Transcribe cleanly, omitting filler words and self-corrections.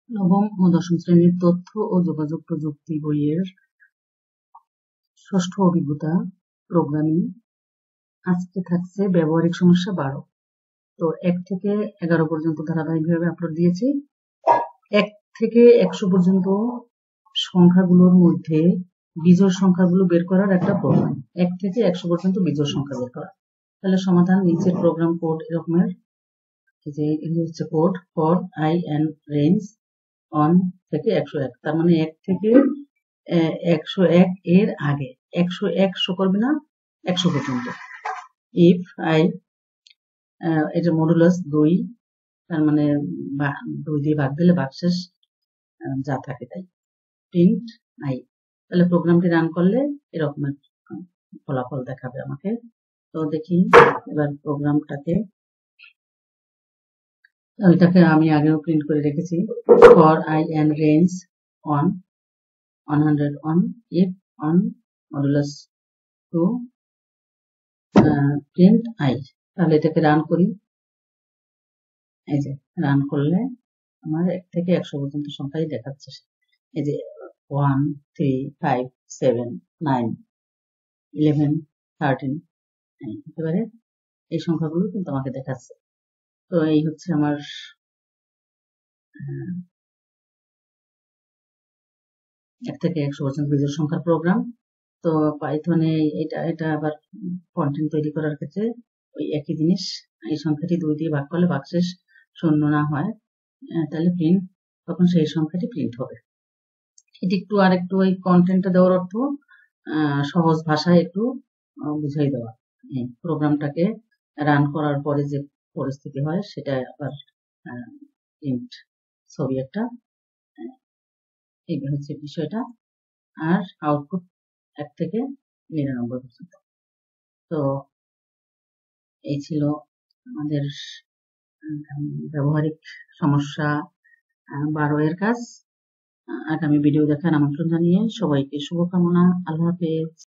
নবম ও দশম শ্রেণীর তথ্য ও যোগাযোগ প্রযুক্তি বইয়ের ষষ্ঠ অভিজ্ঞতা প্রোগ্রামিং। আজকে থাকছে ব্যবহারিক সমস্যা 12। তো 1 থেকে 11 পর্যন্ত ধারাবাহিকভাবে আপলোড দিয়েছি। 1 থেকে 100 পর্যন্ত সংখ্যাগুলোর মধ্যে বিজোড় সংখ্যাগুলো বের করার একটা প্রোগ্রাম। 1 থেকে 100 পর্যন্ত বিজোড় সংখ্যা বের করা। তাহলে সমাধান নিচের প্রোগ্রাম কোড এরকমের, যে এগুলো হচ্ছে code for i in range 1 থেকে 101। তার মানে 1 থেকে 101 এর আগে 101 শো করবে না 100 পর্যন্ত। ইফ আই, এটা মডুলাস 2, তার মানে 2 দিয়ে ভাগ দিলে ভাগশেষ যা থাকে তাই। Print i. তাহলে প্রোগ্রামটি রান করলে এরকম ফলাফল দেখাবে আমাকে। তো দেখি এবার প্রোগ্রামটাকে, এটাকে আমি আগেও প্রিন্ট করে রেখেছি। For i in range 101 if on modulus 2 print i. তাহলে এটাকে রান করি। এই যে রান করলে আমার 1 থেকে 100 পর্যন্ত সংখ্যাই দেখাচ্ছে। এই যে 1 3 5 7 9 11 13, একেবারে এই সংখ্যাগুলো কিন্তু আমাকে দেখাচ্ছে। তো এই হচ্ছে আমার 1 থেকে 100 পর্যন্ত বিজোড় সংখ্যার প্রোগ্রাম। তো পাইথনে এটা আবার কন্টেন্ট তৈরি করার ক্ষেত্রে ওই একই জিনিস। এই সংখ্যাটি 2 দিয়ে ভাগ করলে ভাগশেষ 0 না হয়, তাহলে প্রিন্ট, তখন সেই সংখ্যাটি প্রিন্ট হবে। এটি একটু আরেকটু ওই কন্টেন্টটা দেওয়ার অর্থ সহজ ভাষায় একটু বুঝাই দেওয়া। এই প্রোগ্রামটাকে রান করার পরে যে পরিস্থিতি হয় সেটা আবার প্রিন্ট ছবি একটা, এই হচ্ছে বিষয়টা। আর আউটপুট 1 থেকে 99 পর্যন্ত। তো এই ছিল আমাদের ব্যবহারিক সমস্যা 12 এর কাজ। আগামী ভিডিও দেখার আমন্ত্রণ জানিয়ে সবাইকে শুভকামনা। আল্লাহ হাফেজ।